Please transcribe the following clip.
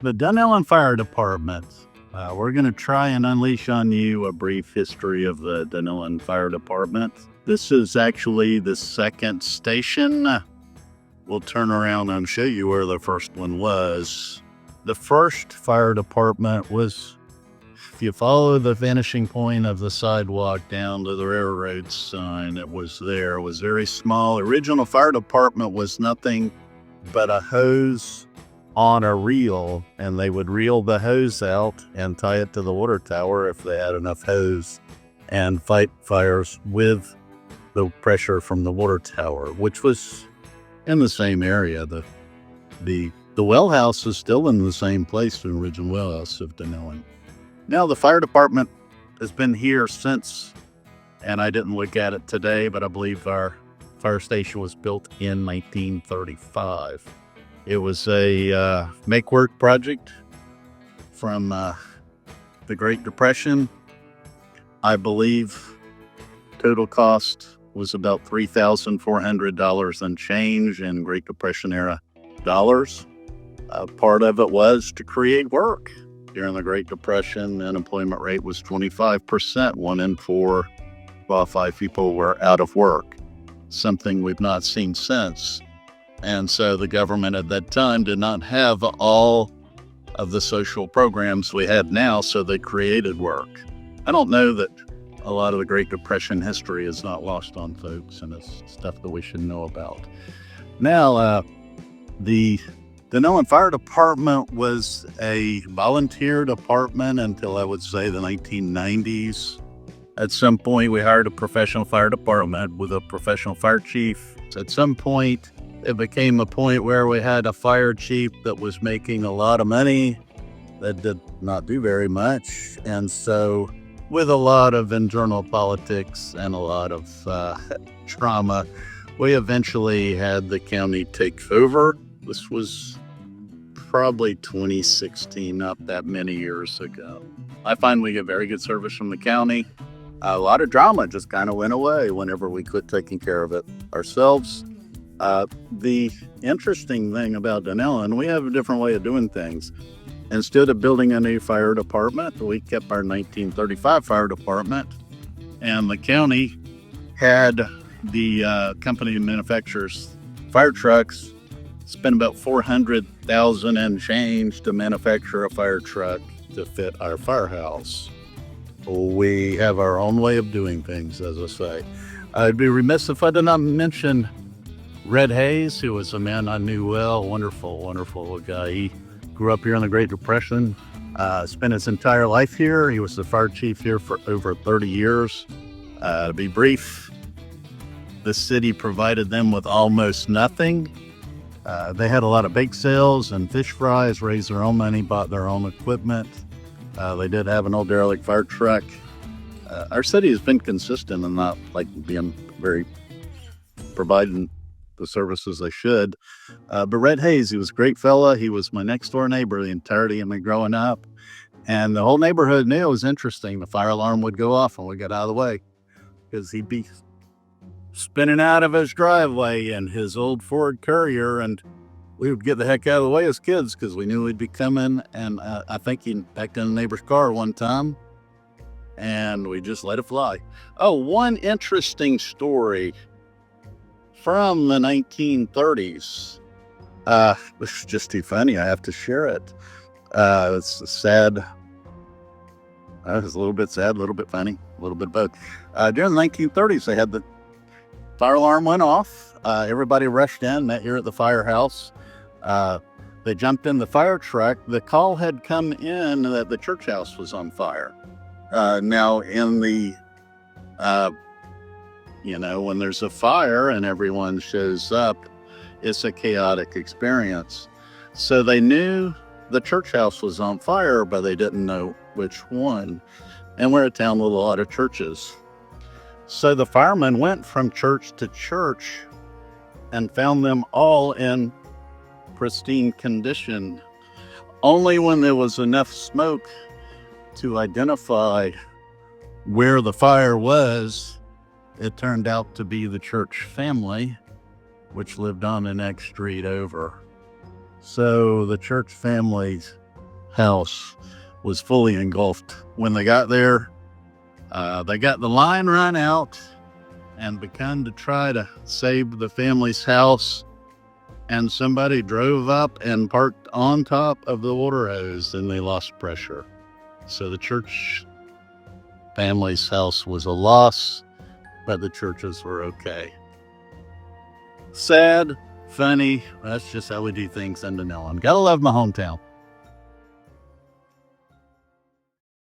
The Dunnellon Fire Department. We're going to try and unleash on you a brief history of the Dunnellon Fire Department. This is actually the second station. We'll turn around and show you where the first one was. The first fire department was, if you follow the vanishing point of the sidewalk down to the railroad sign, it was there. It was very small. Original fire department was nothing but a hose on a reel, and they would reel the hose out and tie it to the water tower if they had enough hose and fight fires with the pressure from the water tower, which was in the same area. The well house is still in the same place, the original well house of Dunnellon. Now the fire department has been here since, and I didn't look at it today, but I believe our fire station was built in 1935. It was a make-work project from the Great Depression. I believe total cost was about $3,400 and change in Great Depression era dollars. Part of it was to create work. During the Great Depression, the unemployment rate was 25%. 1 in 4 qualified people were out of work, something we've not seen since. And so the government at that time did not have all of the social programs we have now, so they created work. I don't know that a lot of the Great Depression history is not lost on folks, and it's stuff that we should know about. Now, the Dunnellon Fire Department was a volunteer department until I would say the 1990s. At some point, we hired a professional fire department with a professional fire chief. At some point, it became a point where we had a fire chief that was making a lot of money that did not do very much. And so with a lot of internal politics and a lot of trauma, we eventually had the county take over. This was probably 2016, not that many years ago. I find we get very good service from the county. A lot of drama just kind of went away whenever we quit taking care of it ourselves. The interesting thing about Dunnellon, we have a different way of doing things. Instead of building a new fire department, we kept our 1935 fire department, and the county had the company that manufactures fire trucks spend about $400,000 and change to manufacture a fire truck to fit our firehouse. We have our own way of doing things, as I say. I'd be remiss if I did not mention Red Hayes, who was a man I knew well, wonderful guy. He grew up here in the Great Depression, spent his entire life here. He was the fire chief here for over 30 years. To be brief, the city provided them with almost nothing. They had a lot of bake sales and fish fries, raised their own money, bought their own equipment. They did have an old derelict fire truck. Our city has been consistent in not being very providing the services they should. But Red Hayes, he was a great fella. He was my next door neighbor the entirety of me growing up. And the whole neighborhood knew it was interesting. The fire alarm would go off when we got out of the way, because he'd be spinning out of his driveway in his old Ford Courier, and we would get the heck out of the way as kids because we knew he'd be coming. And I think he backed in a neighbor's car one time, and we just let it fly. Oh, one interesting story from the 1930s. This is just too funny. I have to share it. It's sad. It's a little bit sad, a little bit funny, a little bit of both. During the 1930s, they had the fire alarm went off. Everybody rushed in, met here at the firehouse. They jumped in the fire truck. The call had come in that the church house was on fire. Now in the, when there's a fire and everyone shows up, it's a chaotic experience. So they knew the church house was on fire, but they didn't know which one. And we're a town with a lot of churches. So the firemen went from church to church and found them all in pristine condition. Only when there was enough smoke to identify where the fire was, it turned out to be the church family, which lived on the next street over. So the church family house was fully engulfed. When they got there, they got the line run out and began to try to save the family's house. And somebody drove up and parked on top of the water hose, and they lost pressure. So the church family's house was a loss, but the churches were okay. Sad, funny. That's just how we do things in Dunnellon. Gotta love my hometown.